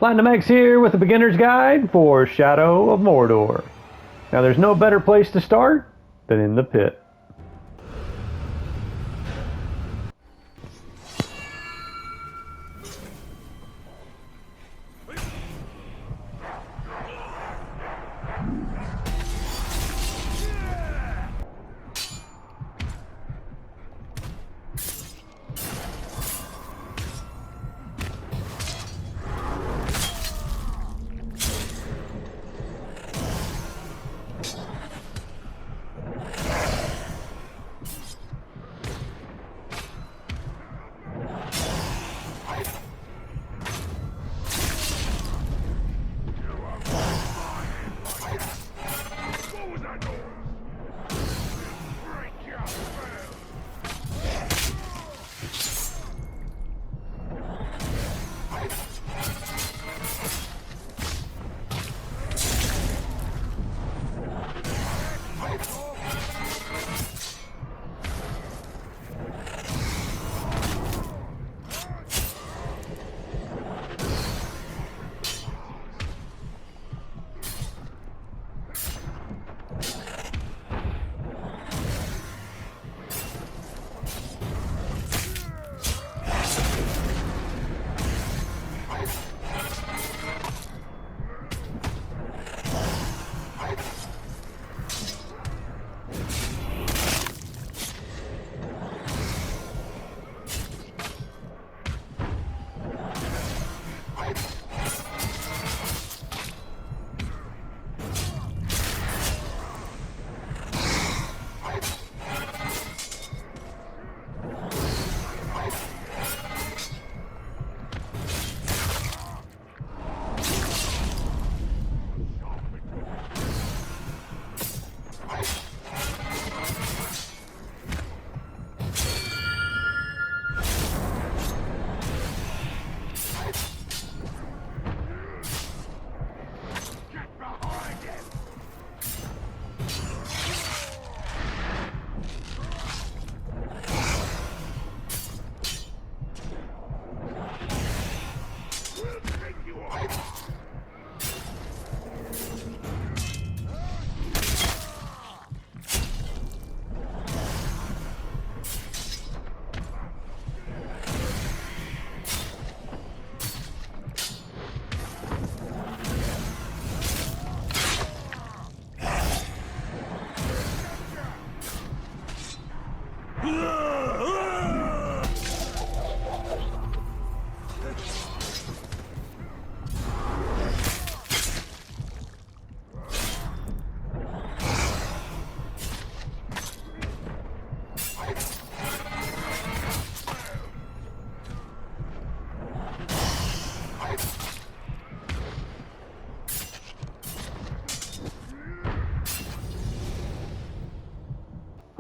PlatinumX here with a beginner's guide for Shadow of Mordor. Now there's no better place to start than in the pit.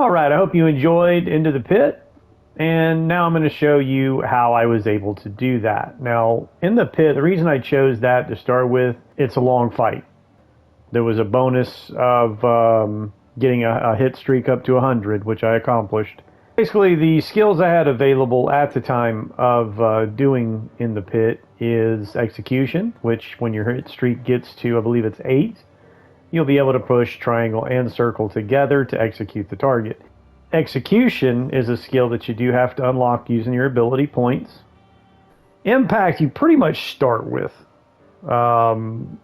Alright, I hope you enjoyed Into the Pit, and now I'm going to show you how I was able to do that. Now, in the pit, the reason I chose that to start with, it's a long fight. There was a bonus of getting a hit streak up to 100, which I accomplished. Basically, the skills I had available at the time of doing In the Pit is Execution, which when your hit streak gets to, I believe it's 8, you'll be able to push triangle and circle together to execute the target. Execution is a skill that you do have to unlock using your ability points. Impact you pretty much start with. You don't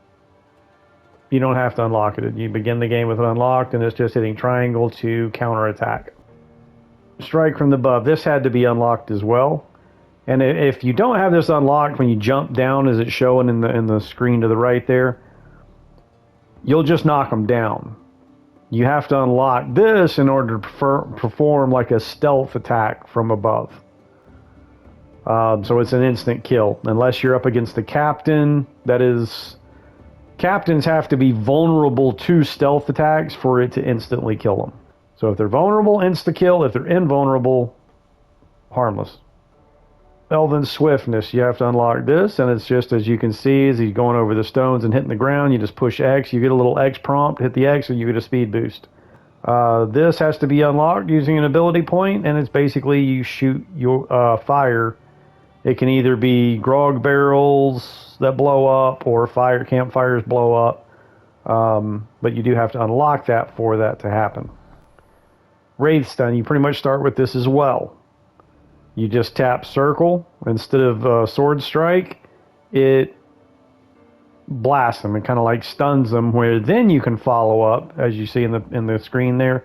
have to unlock it. You begin the game with it unlocked, and it's just hitting triangle to counterattack. Strike from the above. This had to be unlocked as well. And if you don't have this unlocked, when you jump down, as it's showing in the screen to the right there, you'll just knock them down. You have to unlock this in order to perform like a stealth attack from above. So it's an instant kill. Unless you're up against the captain, that is... Captains have to be vulnerable to stealth attacks for it to instantly kill them. So if they're vulnerable, insta-kill. If they're invulnerable, harmless. Elven Swiftness, you have to unlock this, and it's just, as you can see, as he's going over the stones and hitting the ground, you just push X, you get a little X prompt, hit the X, and you get a speed boost. This has to be unlocked using an ability point, and it's basically you shoot your fire It can either be grog barrels that blow up or campfires blow up. But you do have to unlock that for that to happen. Wraith Stun, you pretty much start with this as well. You just tap circle instead of sword strike. It blasts them and kind of like stuns them, where then you can follow up, as you see in the screen there.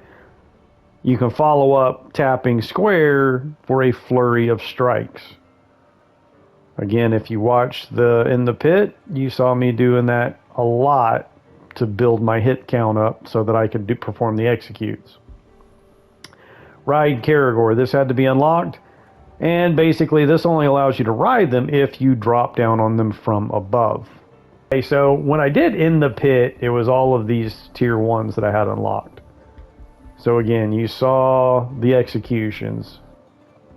You can follow up tapping square for a flurry of strikes. Again, if you watched in the pit, you saw me doing that a lot to build my hit count up so that I could perform the executes. Ride Caragor, this had to be unlocked, and basically this only allows you to ride them if you drop down on them from above. Okay, so when I did in the pit, it was all of these tier 1s that I had unlocked. So again, you saw the executions,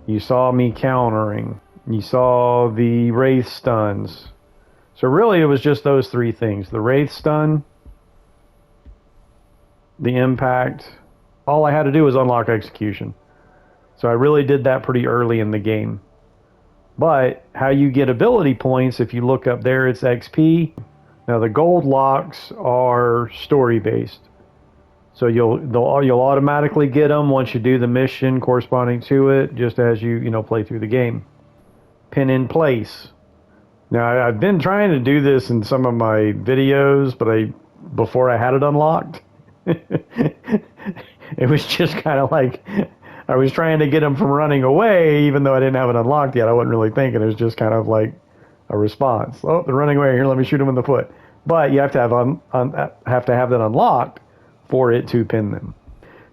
you saw me countering, you saw the Wraith Stuns. So really it was just those 3 things: the Wraith Stun, the impact. All I had to do was unlock execution. So I really did that pretty early in the game. But how you get ability points, if you look up there, it's XP. Now the gold locks are story based. So you'll automatically get them once you do the mission corresponding to it, just as you play through the game. Pin in place. Now I've been trying to do this in some of my videos, but before I had it unlocked. It was just kind of like I was trying to get them from running away, even though I didn't have it unlocked yet. I wasn't really thinking. It was just kind of like a response. Oh, they're running away. Here, let me shoot them in the foot. But you have to have that unlocked for it to pin them.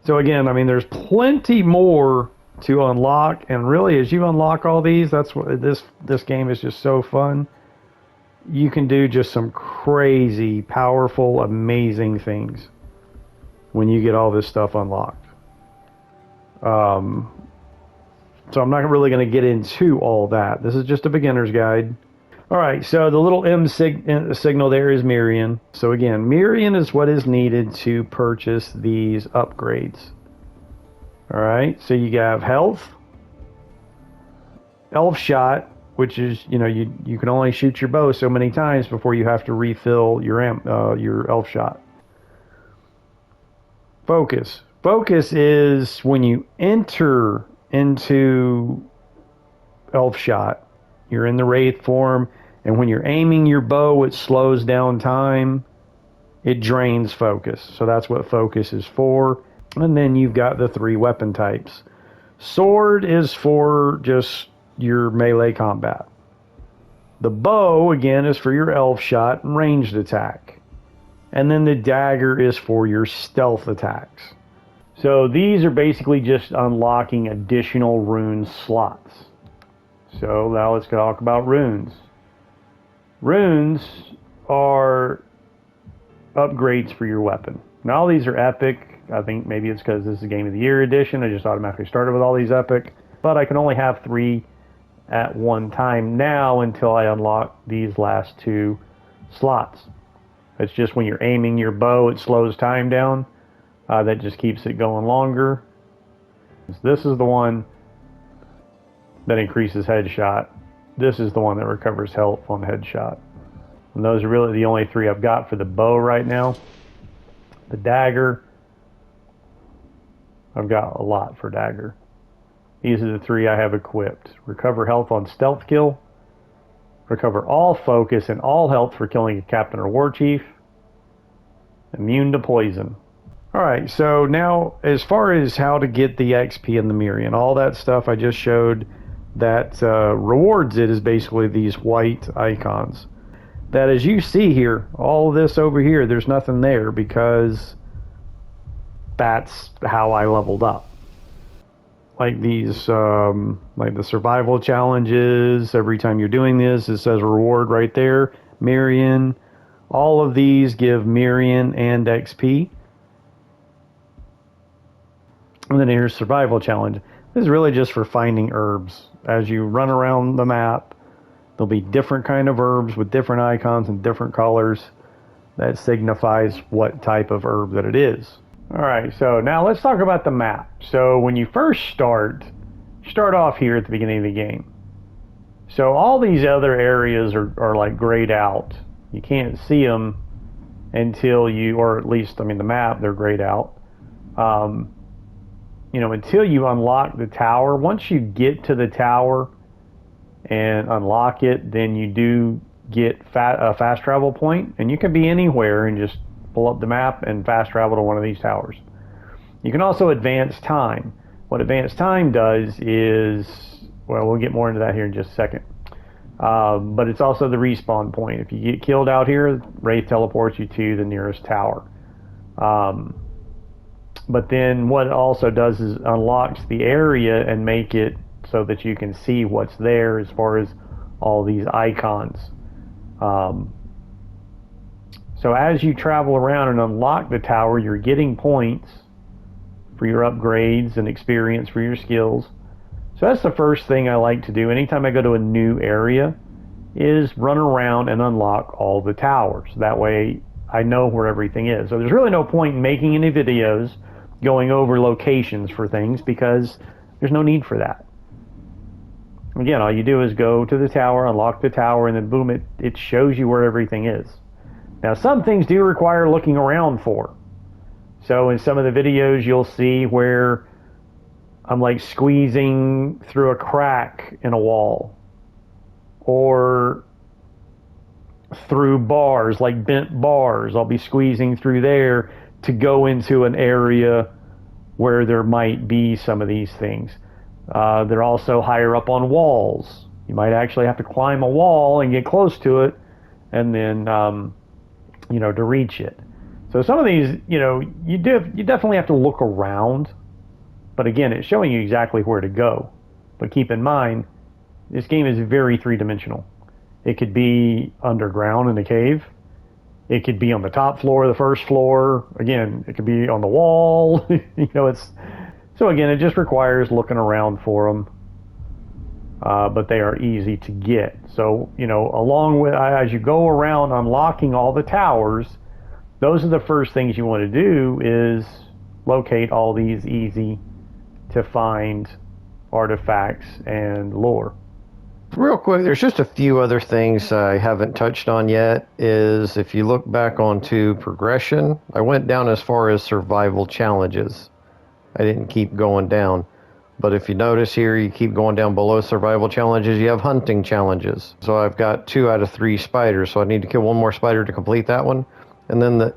So again, I mean, there's plenty more to unlock, and really, as you unlock all these, that's what this game is just so fun. You can do just some crazy, powerful, amazing things when you get all this stuff unlocked. So I'm not really going to get into all that. This is just a beginner's guide. All right, so the little signal there is Mirian. So again, Mirian is what is needed to purchase these upgrades. All right, so you have health, elf shot, which is, you can only shoot your bow so many times before you have to refill your elf shot. Focus. Focus is when you enter into elf shot, you're in the wraith form, and when you're aiming your bow, it slows down time. It drains focus. So that's what focus is for. And then you've got the 3 weapon types. Sword is for just your melee combat. The bow, again, is for your elf shot and ranged attack. And then the dagger is for your stealth attacks. So these are basically just unlocking additional rune slots. So now let's talk about runes. Runes are upgrades for your weapon. Now all these are epic. I think maybe it's because this is a Game of the Year edition. I just automatically started with all these epic. But I can only have 3 at one time now until I unlock these last 2 slots. It's just when you're aiming your bow, it slows time down. That just keeps it going longer. This is the one that increases headshot. This is the one that recovers health on headshot. And those are really the only 3 I've got for the bow right now. The dagger, I've got a lot for dagger. These are the 3 I have equipped. Recover health on stealth kill. Recover all focus and all health for killing a captain or war chief. Immune to poison. Alright, so now as far as how to get the XP and the Mirian, all that stuff I just showed that rewards it is basically these white icons. That, as you see here, all this over here, there's nothing there because that's how I leveled up. Like these, like the survival challenges, every time you're doing this, it says reward right there, Mirian. All of these give Mirian and XP. And then here's survival challenge. This is really just for finding herbs. As you run around the map, there'll be different kind of herbs with different icons and different colors that signifies what type of herb that it is. Alright, so now let's talk about the map. So when you first start off here at the beginning of the game. So all these other areas are like grayed out. You can't see them until you, or at least, I mean, the map, they're grayed out. You know, until you unlock the tower. Once you get to the tower and unlock it, then you do get a fast travel point, and you can be anywhere and just pull up the map and fast travel to one of these towers. You can also advance time. What advance time does is, well, we'll get more into that here in just a second. But it's also the respawn point. If you get killed out here, Wraith teleports you to the nearest tower. But then what it also does is unlocks the area and make it so that you can see what's there as far as all these icons. So as you travel around and unlock the tower, you're getting points for your upgrades and experience for your skills. So that's the first thing I like to do anytime I go to a new area, is run around and unlock all the towers. That way I know where everything is. So there's really no point in making any videos going over locations for things, because there's no need for that. Again, all you do is go to the tower, unlock the tower, and then boom, it shows you where everything is. Now, some things do require looking around for. So in some of the videos, you'll see where I'm like squeezing through a crack in a wall, or through bars, like bent bars. I'll be squeezing through there to go into an area where there might be some of these things. They're also higher up on walls. You might actually have to climb a wall and get close to it, and then you know, to reach it. So some of these, you know, you definitely have to look around, but again, it's showing you exactly where to go. But keep in mind, this game is very three-dimensional. It could be underground in a cave. It could be on the top floor, the first floor. Again, it could be on the wall. You know, so again, it just requires looking around for them. But they are easy to get. So, you know, along with, as you go around unlocking all the towers, those are the first things you want to do, is locate all these easy to find artifacts and lore. Real quick, there's just a few other things I haven't touched on yet. Is if you look back onto progression, I went down as far as survival challenges. I didn't keep going down. But if you notice here, you keep going down below survival challenges, you have hunting challenges. So I've got 2 out of 3 spiders, so I need to kill one more spider to complete that one. And then the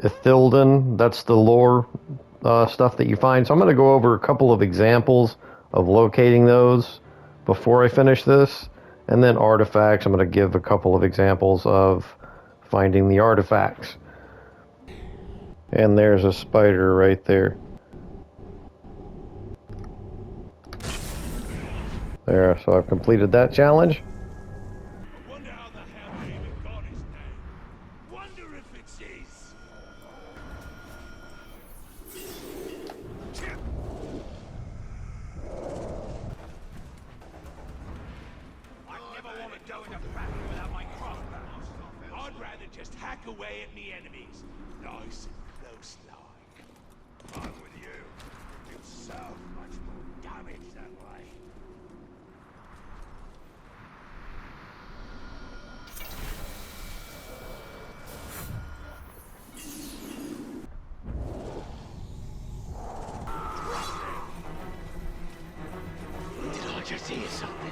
Ithilden, that's the lore stuff that you find. So I'm going to go over a couple of examples of locating those before I finish this. And then artifacts, I'm going to give a couple of examples of finding the artifacts. And there's a spider right there. There, so I've completed that challenge. I wonder how the hell they even got his name. Wonder if it's his. I never want to go in a battle without my crossbow. I'd rather just hack away at me enemies. Nice and close like. I'm with you. It's so much more damage that way. Did I just hear something?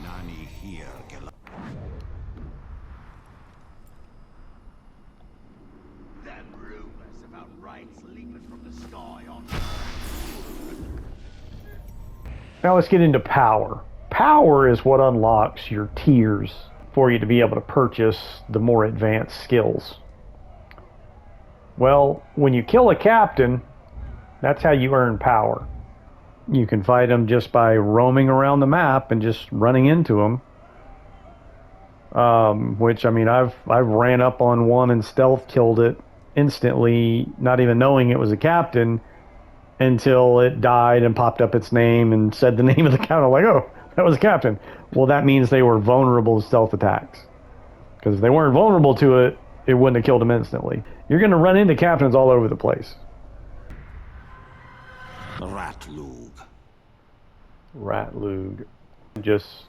Nani here, them rumors about raids leaping from the sky on. Now let's get into power. Power is what unlocks your tiers for you to be able to purchase the more advanced skills. Well, when you kill a captain, that's how you earn power. You can fight them just by roaming around the map and just running into them. Which, I mean, I've ran up on one and stealth killed it instantly, not even knowing it was a captain, until it died and popped up its name and said the name of the captain. I'm like, oh, that was a captain. Well, that means they were vulnerable to stealth attacks. Because if they weren't vulnerable to it, it wouldn't have killed them instantly. You're going to run into captains all over the place. Ratlug. Ratlug. Just...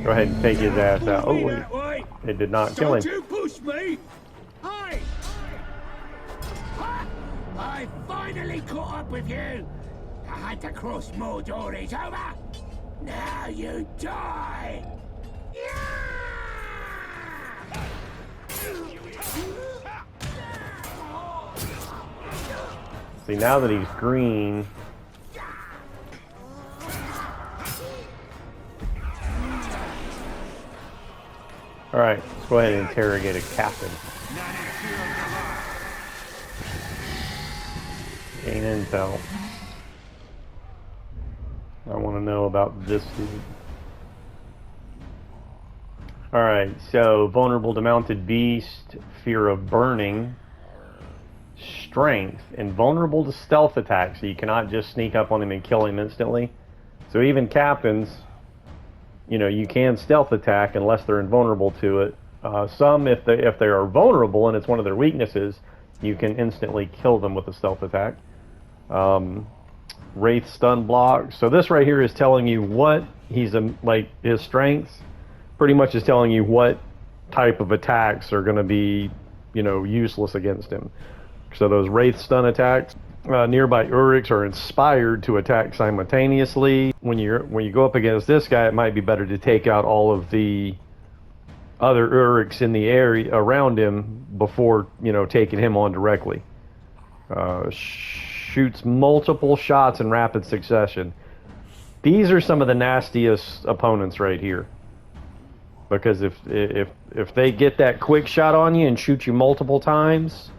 Go ahead and take his ass out. Oh, wait. It did not kill him. Don't you push me! Hi! I finally caught up with you! I had to cross Mordor, it's over! Now you die! See, now that he's green... Alright, let's go ahead and interrogate a captain. Gain intel. I want to know about this dude. Alright, so vulnerable to mounted beast, fear of burning, strength, and vulnerable to stealth attacks, so you cannot just sneak up on him and kill him instantly. So even captains, you know, you can stealth attack unless they're invulnerable to it. Some, if they are vulnerable and it's one of their weaknesses, you can instantly kill them with a stealth attack. Wraith stun block. So this right here is telling you what he's like his strengths. Pretty much is telling you what type of attacks are going to be, you know, useless against him. So those Wraith stun attacks, nearby Uriks are inspired to attack simultaneously. When you go up against this guy, it might be better to take out all of the other Uriks in the area around him before, you know, taking him on directly. Shoots multiple shots in rapid succession. These are some of the nastiest opponents right here. Because if they get that quick shot on you and shoot you multiple times,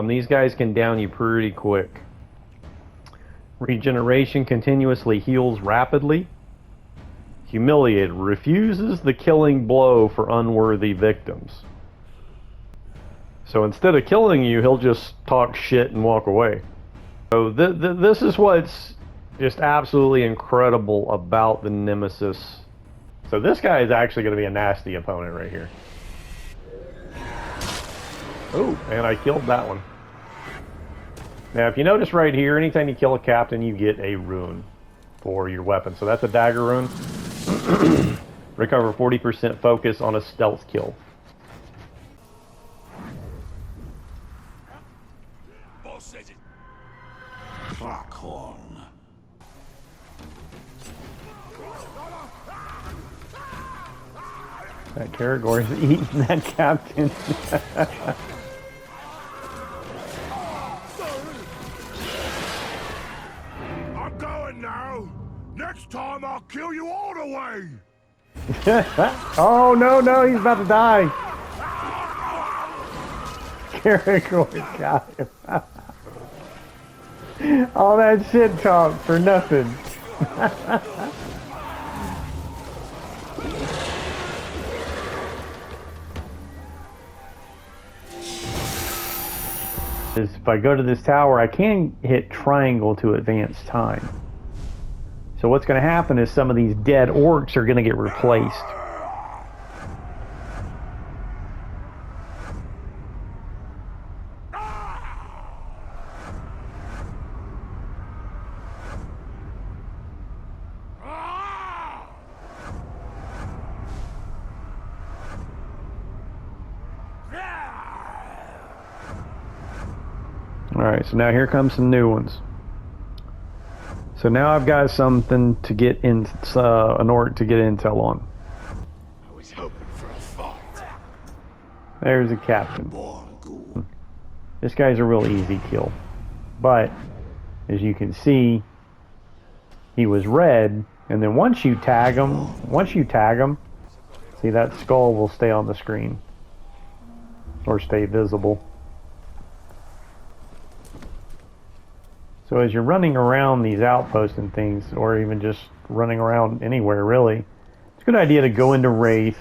these guys can down you pretty quick. Regeneration continuously heals rapidly. Humiliated. Refuses the killing blow for unworthy victims. So instead of killing you, he'll just talk shit and walk away. So this is what's just absolutely incredible about the Nemesis. So this guy is actually going to be a nasty opponent right here. Oh, and I killed that one. Now, if you notice right here, anytime you kill a captain, you get a rune for your weapon. So that's a dagger rune. Recover 40% focus on a stealth kill. Boss says it. Fuckhorn. That Karagor's eating that captain. I'm going now. Next time I'll kill you all the way. Oh no, he's about to die. Karagor got him. All that shit talk for nothing. If I go to this tower, I can hit triangle to advance time. So what's going to happen is some of these dead orcs are going to get replaced. Alright, so now here comes some new ones. So now I've got something to get in, an orc to get intel on. I was hoping for a fight. There's a captain. This guy's a real easy kill. But, as you can see, he was red, and then once you tag him, see that skull will stay on the screen. Or stay visible. So as you're running around these outposts and things, or even just running around anywhere really, it's a good idea to go into Wraith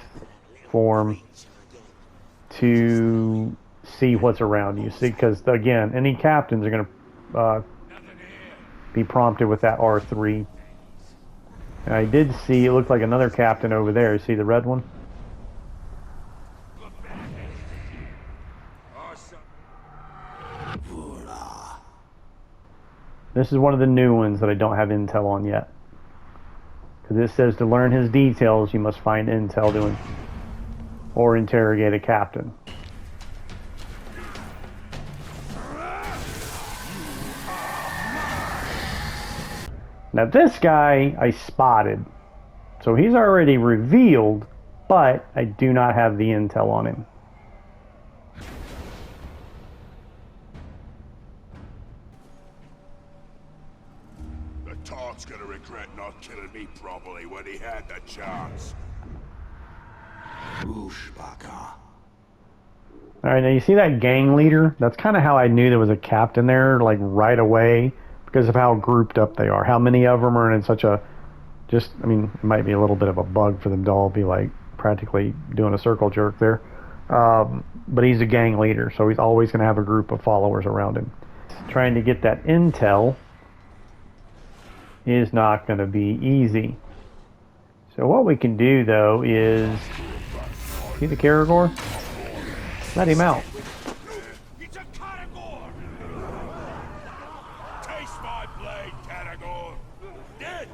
form to see what's around you. See, because again, any captains are going to be prompted with that R3. And I did see, it looked like another captain over there. See the red one? This is one of the new ones that I don't have intel on yet. Because this says to learn his details, you must find intel doing or interrogate a captain. Now this guy I spotted. So he's already revealed, but I do not have the intel on him. The Tart's gonna regret not killing me properly when he had the chance. Alright, now you see that gang leader? That's kind of how I knew there was a captain there, like right away, because of how grouped up they are. How many of them are in such a, just, I mean, it might be a little bit of a bug for them to all be like practically doing a circle jerk there. But he's a gang leader, so he's always going to have a group of followers around him. Trying to get that intel is not going to be easy. So what we can do, though, is... See the Caragor? Let him out. It's a Caragor! Taste my blade, Caragor! Dead!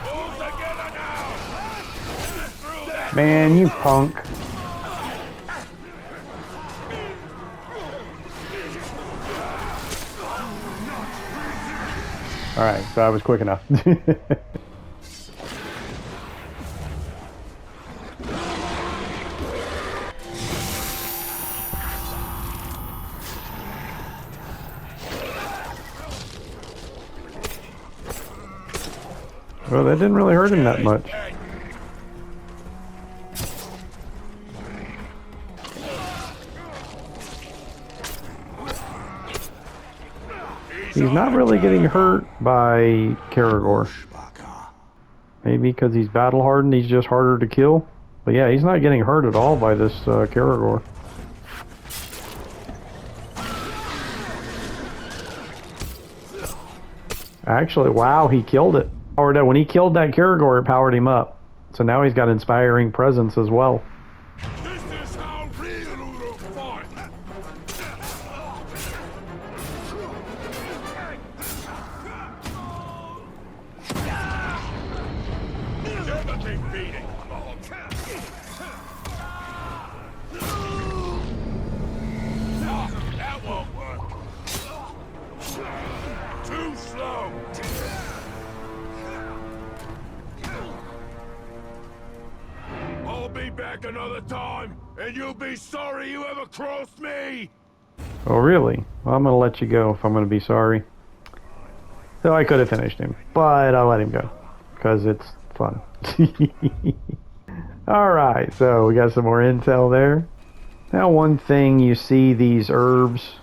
All together now! Through that! Man, you punk. Alright, so I was quick enough. Well, that didn't really hurt him that much. He's not really getting hurt by Caragor. Maybe because he's battle hardened, he's just harder to kill. But yeah, he's not getting hurt at all by this Caragor. Actually, wow, he killed it. When he killed that Caragor, it powered him up. So now he's got inspiring presence as well. This is how real fight! Never be beating, Mog. That won't work. Too slow. I'll be back another time, and you'll be sorry you ever crossed me. Oh, really? Well, I'm going to let you go if I'm going to be sorry. So I could have finished him, but I'll let him go because it's fun. Alright, so we got some more intel there. Now, one thing, you see these herbs.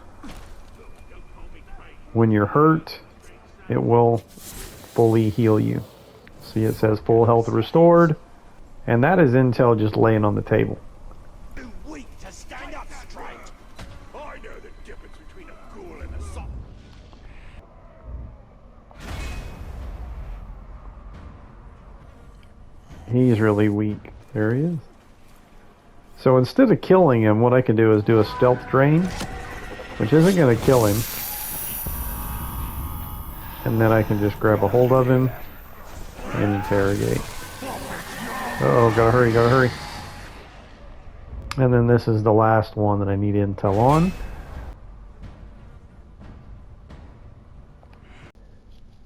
When you're hurt, it will fully heal you. See, it says full health restored. And that is intel just laying on the table. Too weak to stand up straight. I know the difference between a ghoul and a sop. He's really weak. There he is. So instead of killing him, what I can do is do a stealth drain, which isn't going to kill him. And then I can just grab a hold of him and interrogate. Uh-oh, gotta hurry, gotta hurry. And then this is the last one that I need intel on.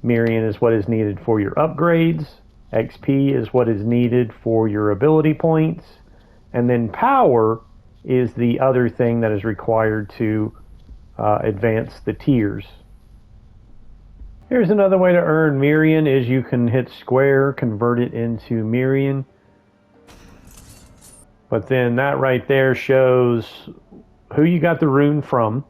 Mirian is what is needed for your upgrades. XP is what is needed for your ability points. And then power is the other thing that is required to advance the tiers. Here's another way to earn Mirian is you can hit square, convert it into Mirian. But then that right there shows who you got the rune from,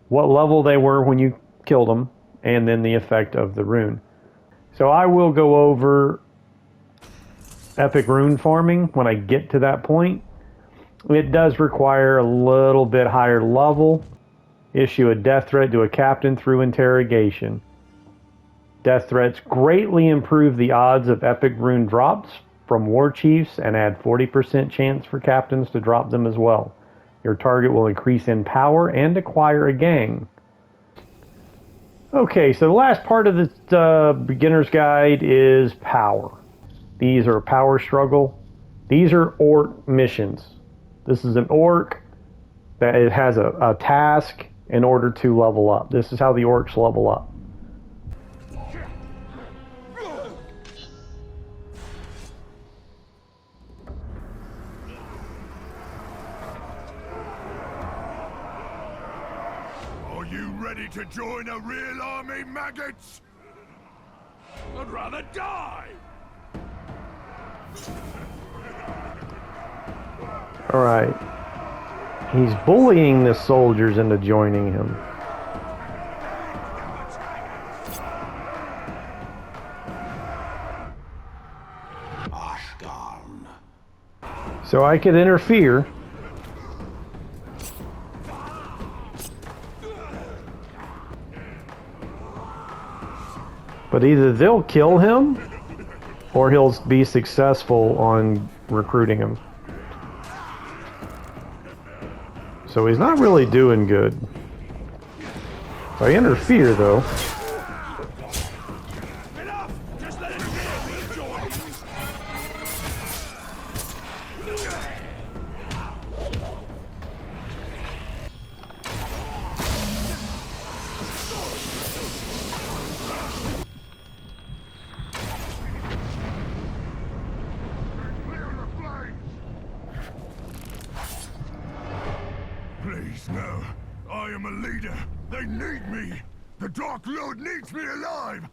what level they were when you killed them, and then the effect of the rune. So I will go over epic rune farming when I get to that point. It does require a little bit higher level. Issue a death threat to a captain through interrogation. Death threats greatly improve the odds of epic rune drops from war chiefs and add 40% chance for captains to drop them as well. Your target will increase in power and acquire a gang. Okay, so the last part of this beginner's guide is power. These are power struggle. These are orc missions. This is an orc that it has a task in order to level up. This is how the orcs level up. Are you ready to join a real army, maggots? I'd rather die! Alright. He's bullying the soldiers into joining him. So I could interfere. But either they'll kill him, or he'll be successful on recruiting him. So he's not really doing good. If I interfere, though... Enough! Just let it be join. Please, no. I am a leader. They need me. The Dark Lord needs me alive.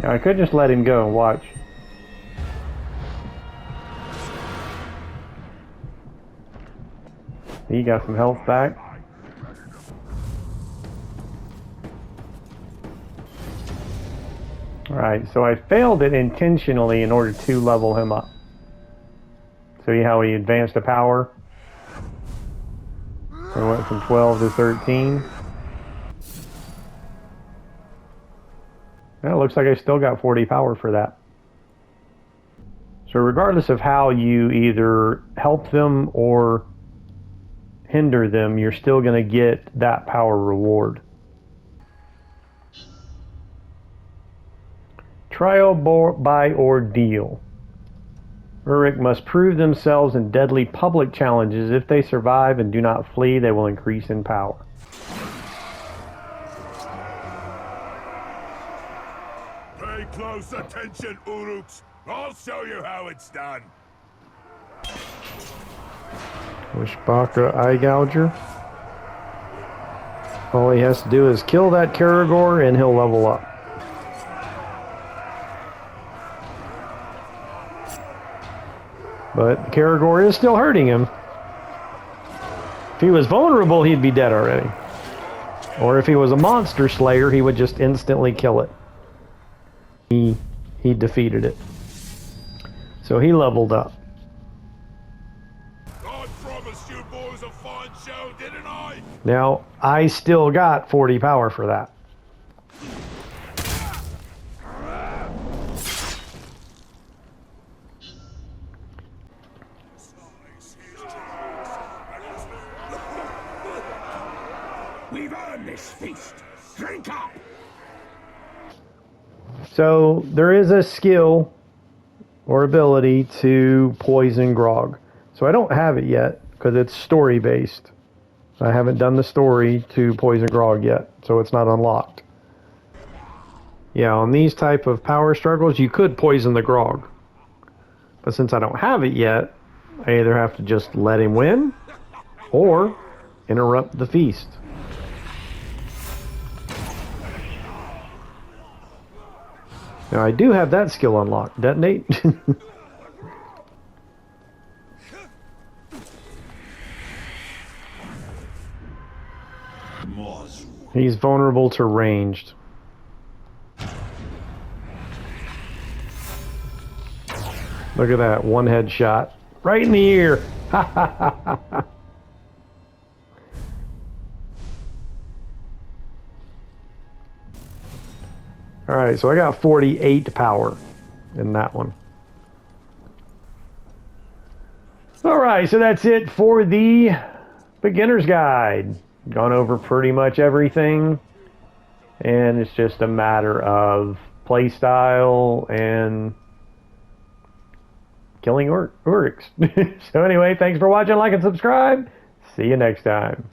Yeah, I could just let him go and watch. He got some health back. Alright, so I failed it intentionally in order to level him up. See how he advanced to power? So he went from 12 to 13. Well, it looks like I still got 40 power for that. So regardless of how you either help them or hinder them, you're still going to get that power reward. Trial by ordeal. Uruk must prove themselves in deadly public challenges. If they survive and do not flee, they will increase in power. Pay close attention, Uruks. I'll show you how it's done. Wishbaka Eye Gouger. All he has to do is kill that Karagor and he'll level up. But Karagor is still hurting him. If he was vulnerable, he'd be dead already. Or if he was a monster slayer, he would just instantly kill it. He defeated it. So he leveled up. I promised you boys a fine show, didn't I? Now, I still got 40 power for that. We've earned this feast. Drink up! So there is a skill or ability to poison grog. So I don't have it yet because it's story based. I haven't done the story to poison grog yet, so it's not unlocked. Yeah, on these type of power struggles, you could poison the grog. But since I don't have it yet, I either have to just let him win or interrupt the feast. Now I do have that skill unlocked. Detonate. He's vulnerable to ranged. Look at that, one headshot. Right in the ear. All right, so I got 48 power in that one. All right, so that's it for the beginner's guide. Gone over pretty much everything, and it's just a matter of play style and killing Urks. So anyway, thanks for watching, like, and subscribe. See you next time.